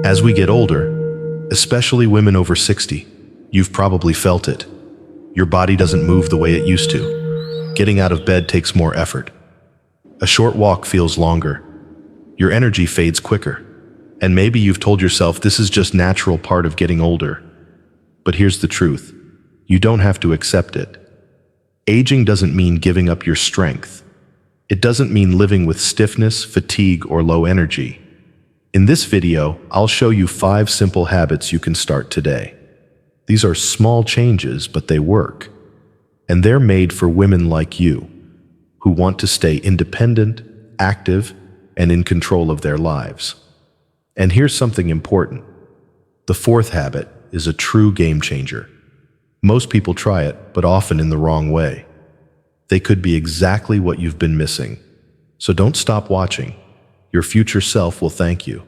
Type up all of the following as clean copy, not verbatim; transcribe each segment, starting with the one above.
As we get older, especially women over 60, you've probably felt it. Your body doesn't move the way it used to. Getting out of bed takes more effort. A short walk feels longer. Your energy fades quicker. And maybe you've told yourself this is just natural part of getting older. But here's the truth. You don't have to accept it. Aging doesn't mean giving up your strength. It doesn't mean living with stiffness, fatigue, or low energy. In this video, I'll show you 5 simple habits you can start today. These are small changes, but they work. And they're made for women like you, who want to stay independent, active, and in control of their lives. And here's something important. The 4th habit is a true game changer. Most people try it, but often in the wrong way. They could be exactly what you've been missing. So don't stop watching. Your future self will thank you.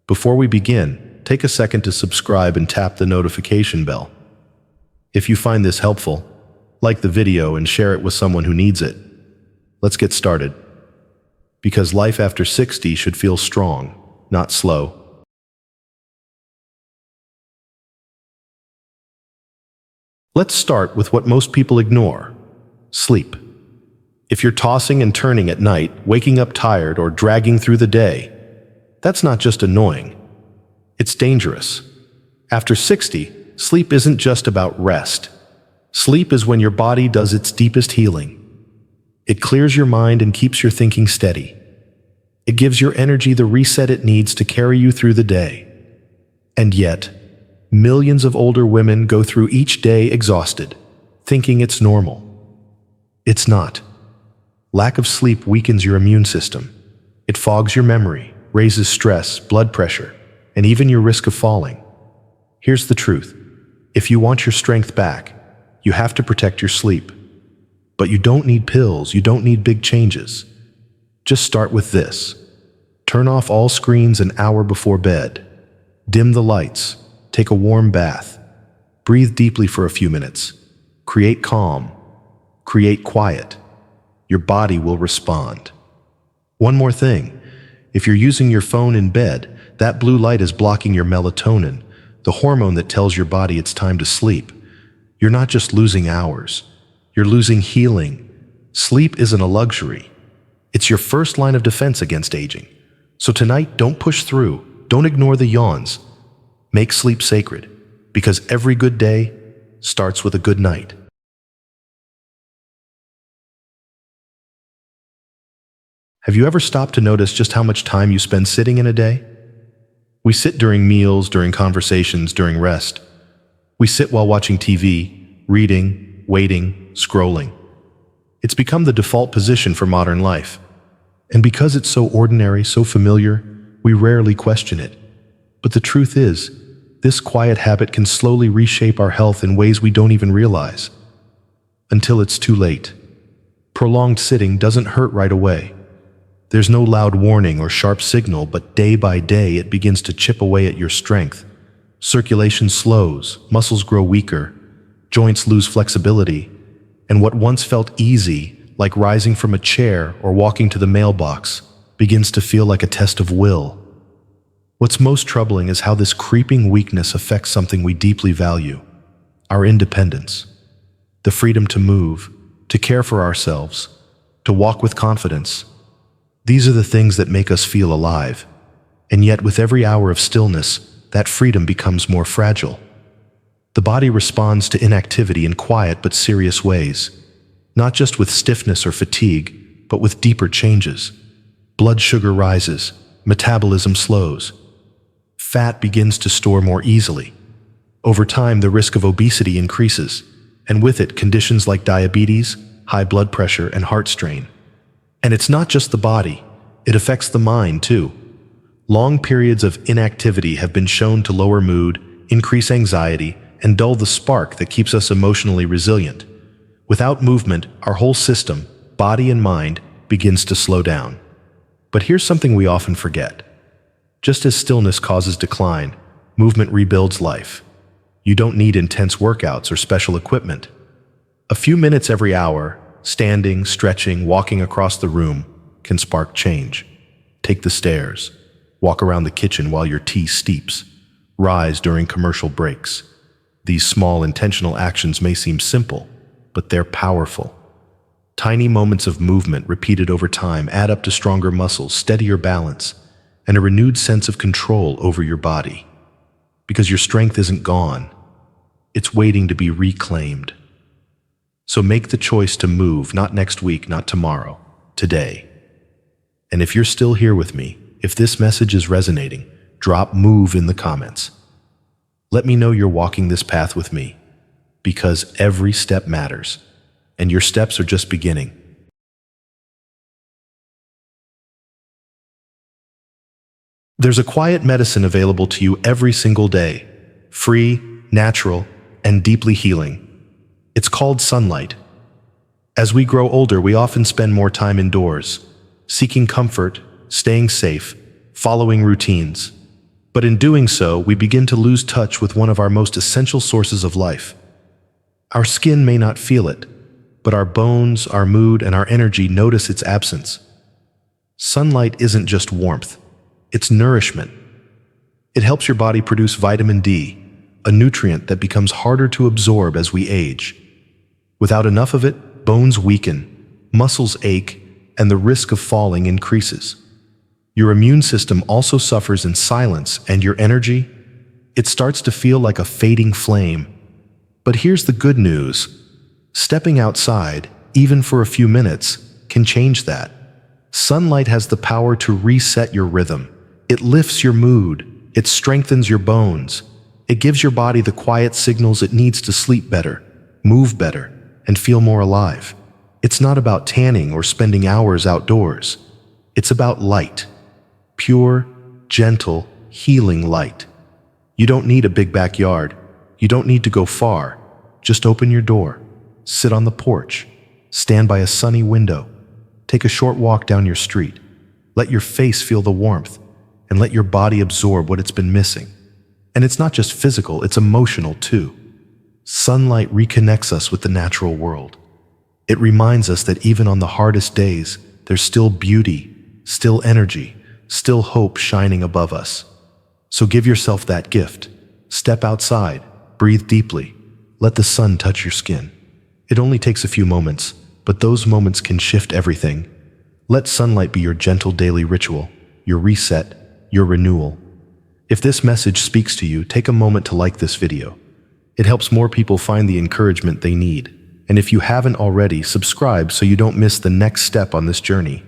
Before we begin, take a second to subscribe and tap the notification bell. If you find this helpful, like the video and share it with someone who needs it. Let's get started. Because life after 60 should feel strong, not slow. Let's start with what most people ignore: sleep. If you're tossing and turning at night, waking up tired, or dragging through the day, that's not just annoying. It's dangerous. After 60, sleep isn't just about rest. Sleep is when your body does its deepest healing. It clears your mind and keeps your thinking steady. It gives your energy the reset it needs to carry you through the day. And yet, millions of older women go through each day exhausted, thinking it's normal. It's not. Lack of sleep weakens your immune system. It fogs your memory, raises stress, blood pressure, and even your risk of falling. Here's the truth. If you want your strength back, you have to protect your sleep. But you don't need pills, you don't need big changes. Just start with this. Turn off all screens an hour before bed. Dim the lights. Take a warm bath. Breathe deeply for a few minutes. Create calm. Create quiet. Your body will respond. One more thing. If you're using your phone in bed, that blue light is blocking your melatonin, the hormone that tells your body it's time to sleep. You're not just losing hours. You're losing healing. Sleep isn't a luxury. It's your first line of defense against aging. So tonight, don't push through. Don't ignore the yawns. Make sleep sacred, because every good day starts with a good night. Have you ever stopped to notice just how much time you spend sitting in a day? We sit during meals, during conversations, during rest. We sit while watching TV, reading, waiting, scrolling. It's become the default position for modern life. And because it's so ordinary, so familiar, we rarely question it. But the truth is, this quiet habit can slowly reshape our health in ways we don't even realize. Until it's too late. Prolonged sitting doesn't hurt right away. There's no loud warning or sharp signal, but day by day it begins to chip away at your strength. Circulation slows, muscles grow weaker, joints lose flexibility, and what once felt easy, like rising from a chair or walking to the mailbox, begins to feel like a test of will. What's most troubling is how this creeping weakness affects something we deeply value: our independence. The freedom to move, to care for ourselves, to walk with confidence. These are the things that make us feel alive. And yet, with every hour of stillness, that freedom becomes more fragile. The body responds to inactivity in quiet but serious ways, not just with stiffness or fatigue, but with deeper changes. Blood sugar rises, metabolism slows. Fat begins to store more easily. Over time, the risk of obesity increases, and with it, conditions like diabetes, high blood pressure, and heart strain. And it's not just the body, it affects the mind too. Long periods of inactivity have been shown to lower mood, increase anxiety, and dull the spark that keeps us emotionally resilient. Without movement, our whole system, body and mind, begins to slow down. But here's something we often forget. Just as stillness causes decline, movement rebuilds life. You don't need intense workouts or special equipment. A few minutes every hour, standing, stretching, walking across the room, can spark change. Take the stairs. Walk around the kitchen while your tea steeps. Rise during commercial breaks. These small intentional actions may seem simple, but they're powerful. Tiny moments of movement repeated over time add up to stronger muscles, steadier balance, and a renewed sense of control over your body. Because your strength isn't gone, it's waiting to be reclaimed. So make the choice to move, not next week, not tomorrow, today. And if you're still here with me, if this message is resonating, drop "move" in the comments. Let me know you're walking this path with me, because every step matters, and your steps are just beginning. There's a quiet medicine available to you every single day, free, natural, and deeply healing. It's called sunlight. As we grow older, we often spend more time indoors, seeking comfort, staying safe, following routines. But in doing so, we begin to lose touch with one of our most essential sources of life. Our skin may not feel it, but our bones, our mood, and our energy notice its absence. Sunlight isn't just warmth, it's nourishment. It helps your body produce vitamin D, a nutrient that becomes harder to absorb as we age. Without enough of it, bones weaken, muscles ache, and the risk of falling increases. Your immune system also suffers in silence, and your energy, it starts to feel like a fading flame. But here's the good news. Stepping outside, even for a few minutes, can change that. Sunlight has the power to reset your rhythm. It lifts your mood. It strengthens your bones. It gives your body the quiet signals it needs to sleep better, move better, and feel more alive. It's not about tanning or spending hours outdoors. It's about light. Pure, gentle, healing light. You don't need a big backyard. You don't need to go far. Just open your door, sit on the porch, stand by a sunny window, take a short walk down your street. Let your face feel the warmth, and let your body absorb what it's been missing. And it's not just physical, it's emotional too. Sunlight reconnects us with the natural world. It reminds us that even on the hardest days, there's still beauty, still energy, still hope shining above us. So give yourself that gift. Step outside, breathe deeply, let the sun touch your skin. It only takes a few moments, but those moments can shift everything. Let sunlight be your gentle daily ritual, your reset, your renewal. If this message speaks to you, take a moment to like this video. It helps more people find the encouragement they need. And if you haven't already, subscribe so you don't miss the next step on this journey.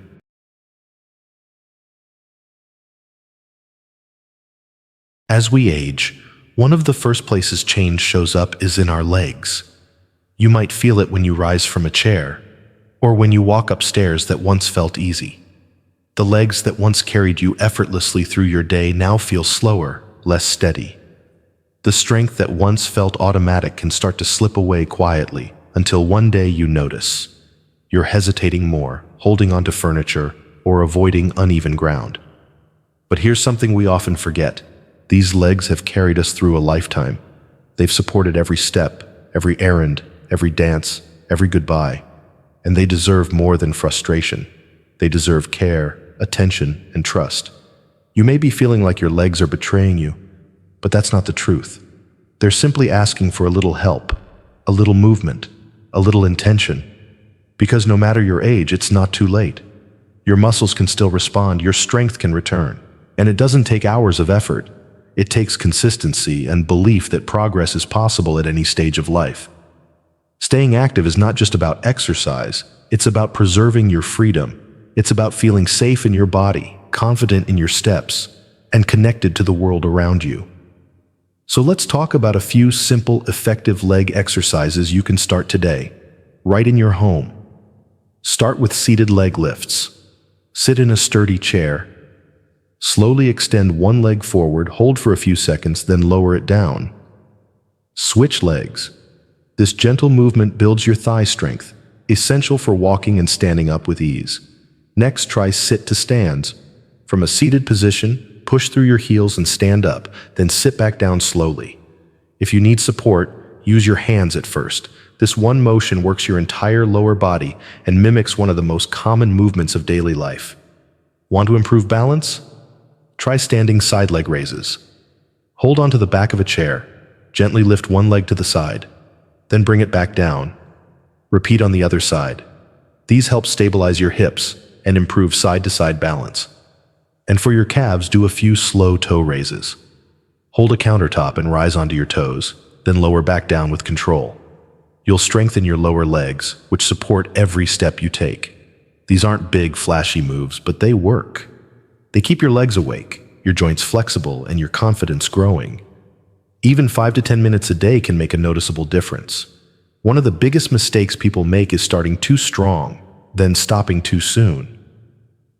As we age, one of the first places change shows up is in our legs. You might feel it when you rise from a chair, or when you walk upstairs that once felt easy. The legs that once carried you effortlessly through your day now feel slower, less steady. The strength that once felt automatic can start to slip away quietly, until one day you notice. You're hesitating more, holding onto furniture, or avoiding uneven ground. But here's something we often forget. These legs have carried us through a lifetime. They've supported every step, every errand, every dance, every goodbye. And they deserve more than frustration. They deserve care, attention, and trust. You may be feeling like your legs are betraying you, but that's not the truth. They're simply asking for a little help, a little movement, a little intention. Because no matter your age, it's not too late. Your muscles can still respond, your strength can return. And it doesn't take hours of effort. It takes consistency and belief that progress is possible at any stage of life. Staying active is not just about exercise, it's about preserving your freedom. It's about feeling safe in your body, confident in your steps, and connected to the world around you. So let's talk about a few simple, effective leg exercises you can start today, right in your home. Start with seated leg lifts. Sit in a sturdy chair. Slowly extend one leg forward, hold for a few seconds, then lower it down. Switch legs. This gentle movement builds your thigh strength, essential for walking and standing up with ease. Next, try sit to stands. From a seated position, push through your heels and stand up, then sit back down slowly. If you need support, use your hands at first. This one motion works your entire lower body and mimics one of the most common movements of daily life. Want to improve balance? Try standing side leg raises. Hold onto the back of a chair, gently lift one leg to the side, then bring it back down. Repeat on the other side. These help stabilize your hips and improve side-to-side balance. And for your calves, do a few slow toe raises. Hold a countertop and rise onto your toes, then lower back down with control. You'll strengthen your lower legs, which support every step you take. These aren't big, flashy moves, but they work. They keep your legs awake, your joints flexible, and your confidence growing. Even 5 to 10 minutes a day can make a noticeable difference. One of the biggest mistakes people make is starting too strong, then stopping too soon.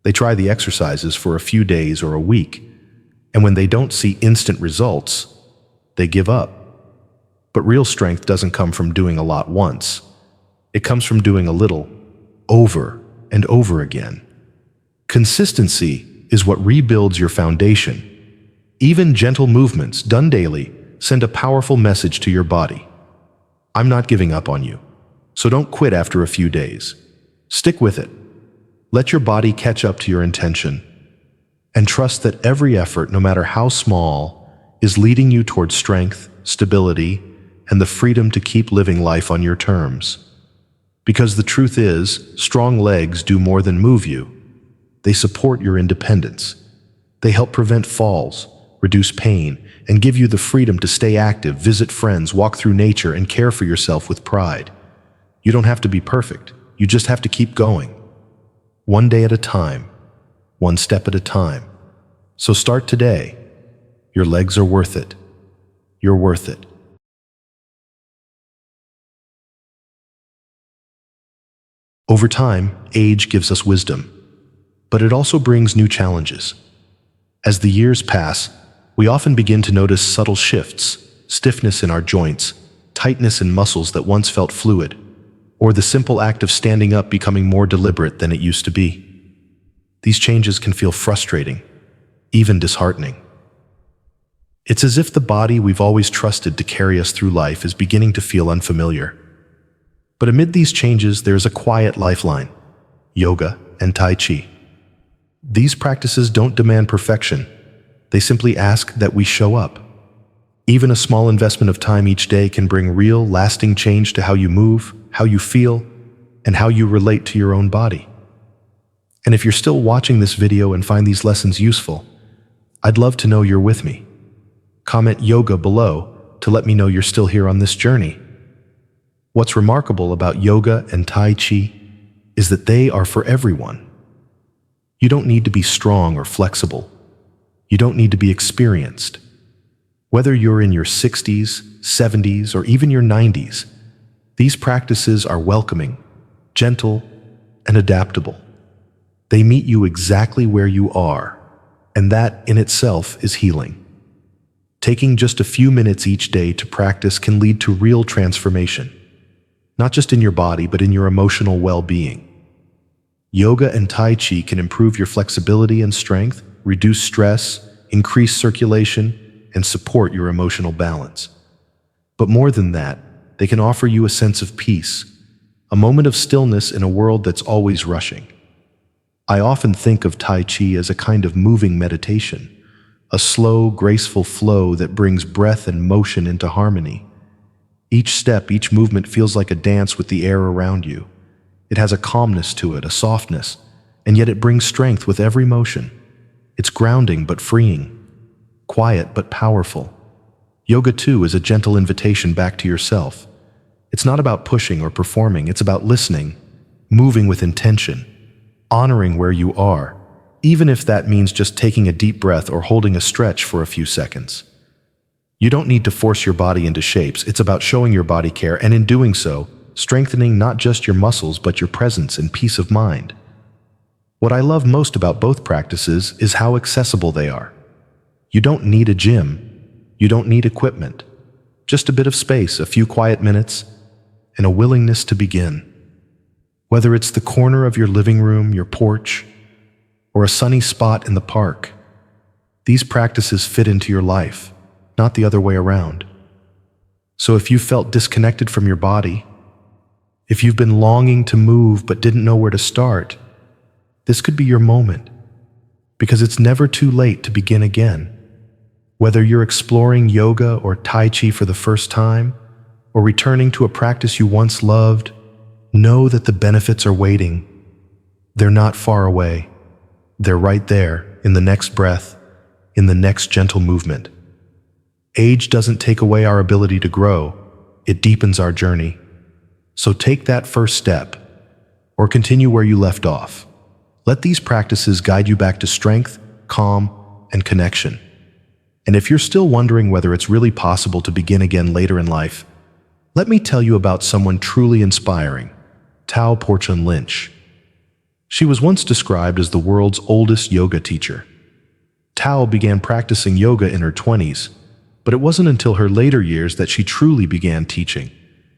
They try the exercises for a few days or a week, and when they don't see instant results, they give up. But real strength doesn't come from doing a lot once. It comes from doing a little, over and over again. Consistency is what rebuilds your foundation. Even gentle movements done daily send a powerful message to your body. I'm not giving up on you, so don't quit after a few days. Stick with it. Let your body catch up to your intention, and trust that every effort, no matter how small, is leading you toward strength, stability, and the freedom to keep living life on your terms. Because the truth is, strong legs do more than move you. They support your independence. They help prevent falls, reduce pain, and give you the freedom to stay active, visit friends, walk through nature, and care for yourself with pride. You don't have to be perfect. You just have to keep going. One day at a time, one step at a time. So start today. Your legs are worth it. You're worth it. Over time, age gives us wisdom, but it also brings new challenges. As the years pass, we often begin to notice subtle shifts, stiffness in our joints, tightness in muscles that once felt fluid, or the simple act of standing up becoming more deliberate than it used to be. These changes can feel frustrating, even disheartening. It's as if the body we've always trusted to carry us through life is beginning to feel unfamiliar. But amid these changes, there is a quiet lifeline: yoga and Tai Chi. These practices don't demand perfection. They simply ask that we show up. Even a small investment of time each day can bring real, lasting change to how you move, how you feel, and how you relate to your own body. And if you're still watching this video and find these lessons useful, I'd love to know you're with me. Comment yoga below to let me know you're still here on this journey. What's remarkable about yoga and Tai Chi is that they are for everyone. You don't need to be strong or flexible. You don't need to be experienced. Whether you're in your 60s, 70s, or even your 90s, these practices are welcoming, gentle, and adaptable. They meet you exactly where you are, and that in itself is healing. Taking just a few minutes each day to practice can lead to real transformation, not just in your body, but in your emotional well-being. Yoga and Tai Chi can improve your flexibility and strength, reduce stress, increase circulation, and support your emotional balance. But more than that, they can offer you a sense of peace, a moment of stillness in a world that's always rushing. I often think of Tai Chi as a kind of moving meditation, a slow, graceful flow that brings breath and motion into harmony. Each step, each movement feels like a dance with the air around you. It has a calmness to it, a softness, and yet it brings strength with every motion. It's grounding but freeing, quiet but powerful. Yoga, too, is a gentle invitation back to yourself. It's not about pushing or performing, it's about listening, moving with intention, honoring where you are, even if that means just taking a deep breath or holding a stretch for a few seconds. You don't need to force your body into shapes. It's about showing your body care, and in doing so, strengthening not just your muscles but your presence and peace of mind. What I love most about both practices is how accessible they are. You don't need a gym. You don't need equipment. Just a bit of space, a few quiet minutes, and a willingness to begin. Whether it's the corner of your living room, your porch, or a sunny spot in the park, these practices fit into your life, not the other way around. So if you felt disconnected from your body, if you've been longing to move but didn't know where to start, this could be your moment. because it's never too late to begin again. Whether you're exploring yoga or Tai Chi for the first time, or returning to a practice you once loved, know that the benefits are waiting. They're not far away. They're right there, in the next breath, in the next gentle movement. Age doesn't take away our ability to grow, it deepens our journey. So take that first step, or continue where you left off. Let these practices guide you back to strength, calm, and connection. And if you're still wondering whether it's really possible to begin again later in life, let me tell you about someone truly inspiring, Tao Porchun Lynch. She was once described as the world's oldest yoga teacher. Tao began practicing yoga in her 20s, but it wasn't until her later years that she truly began teaching,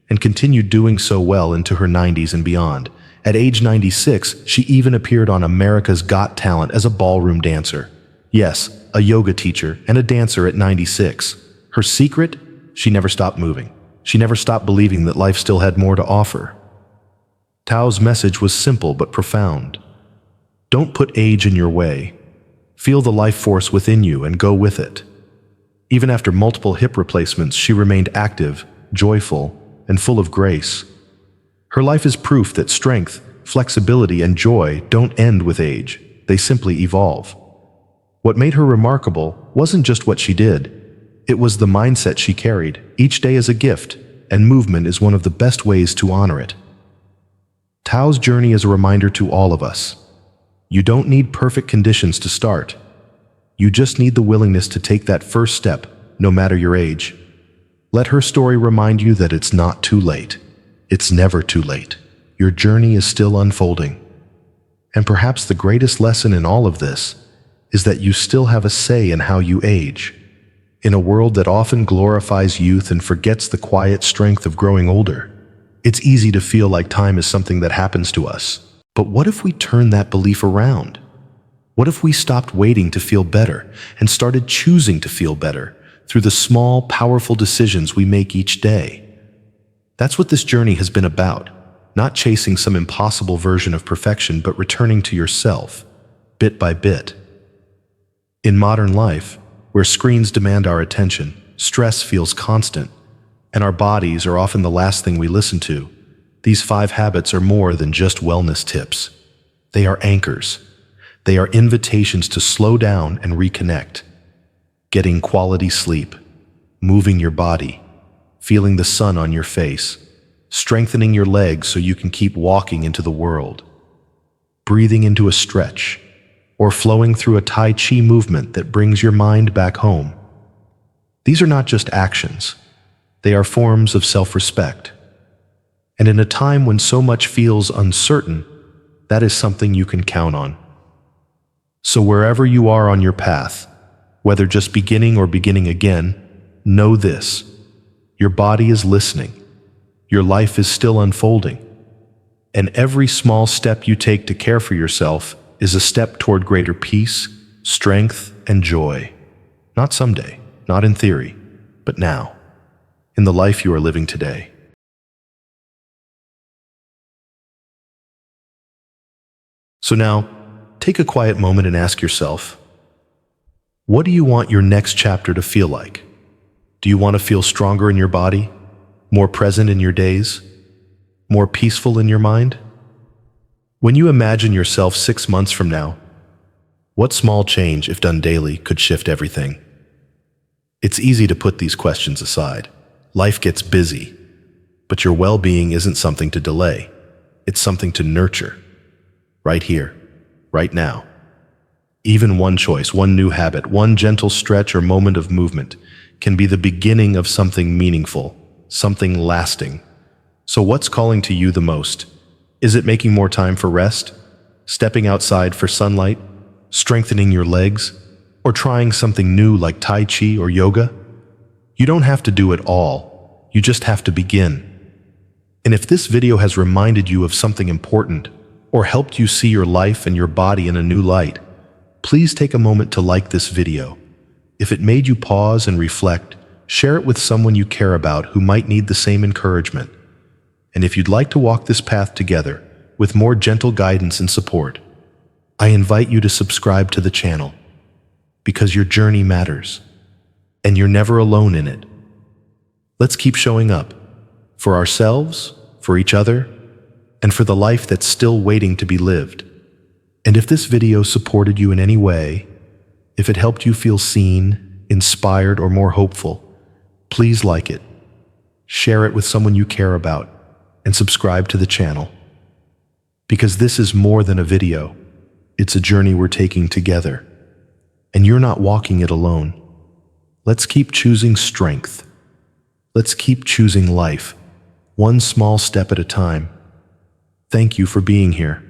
and continued doing so well into her 90s and beyond. At age 96, she even appeared on America's Got Talent as a ballroom dancer. Yes, a yoga teacher and a dancer at 96. Her secret? She never stopped moving. She never stopped believing that life still had more to offer. Tao's message was simple but profound. Don't put age in your way. Feel the life force within you and go with it. Even after multiple hip replacements, she remained active, joyful, and full of grace. Her life is proof that strength, flexibility, and joy don't end with age. They simply evolve. What made her remarkable wasn't just what she did. It was the mindset she carried. Each day is a gift, and movement is one of the best ways to honor it. Tao's journey is a reminder to all of us. You don't need perfect conditions to start. You just need the willingness to take that first step, no matter your age. Let her story remind you that it's not too late. It's never too late. Your journey is still unfolding. And perhaps the greatest lesson in all of this is that you still have a say in how you age. In a world that often glorifies youth and forgets the quiet strength of growing older, it's easy to feel like time is something that happens to us. But what if we turn that belief around? What if we stopped waiting to feel better and started choosing to feel better through the small, powerful decisions we make each day? That's what this journey has been about, not chasing some impossible version of perfection, but returning to yourself, bit by bit. In modern life, where screens demand our attention, stress feels constant, and our bodies are often the last thing we listen to, these 5 habits are more than just wellness tips. They are anchors. They are invitations to slow down and reconnect. Getting quality sleep, moving your body, feeling the sun on your face, strengthening your legs so you can keep walking into the world, breathing into a stretch, or flowing through a Tai Chi movement that brings your mind back home. These are not just actions. They are forms of self-respect. And in a time when so much feels uncertain, that is something you can count on. So wherever you are on your path, whether just beginning or beginning again, know this: your body is listening. Your life is still unfolding. And every small step you take to care for yourself is a step toward greater peace, strength, and joy. Not someday, not in theory, but now, in the life you are living today. So now, take a quiet moment and ask yourself, what do you want your next chapter to feel like? Do you want to feel stronger in your body, more present in your days, more peaceful in your mind? When you imagine yourself 6 months from now, what small change, if done daily, could shift everything? It's easy to put these questions aside. Life gets busy, but your well-being isn't something to delay. It's something to nurture. Right here, right now. Even one choice, one new habit, one gentle stretch or moment of movement can be the beginning of something meaningful, something lasting. So what's calling to you the most? Is it making more time for rest? Stepping outside for sunlight? Strengthening your legs? Or trying something new like Tai Chi or yoga? You don't have to do it all. You just have to begin. And if this video has reminded you of something important, or helped you see your life and your body in a new light, please take a moment to like this video. If it made you pause and reflect, share it with someone you care about who might need the same encouragement. And if you'd like to walk this path together, with more gentle guidance and support, I invite you to subscribe to the channel because your journey matters and you're never alone in it. Let's keep showing up for ourselves, for each other, and for the life that's still waiting to be lived. And if this video supported you in any way, if it helped you feel seen, inspired, or more hopeful, please like it, share it with someone you care about, and subscribe to the channel. Because this is more than a video. It's a journey we're taking together. And you're not walking it alone. Let's keep choosing strength. Let's keep choosing life, one small step at a time. Thank you for being here.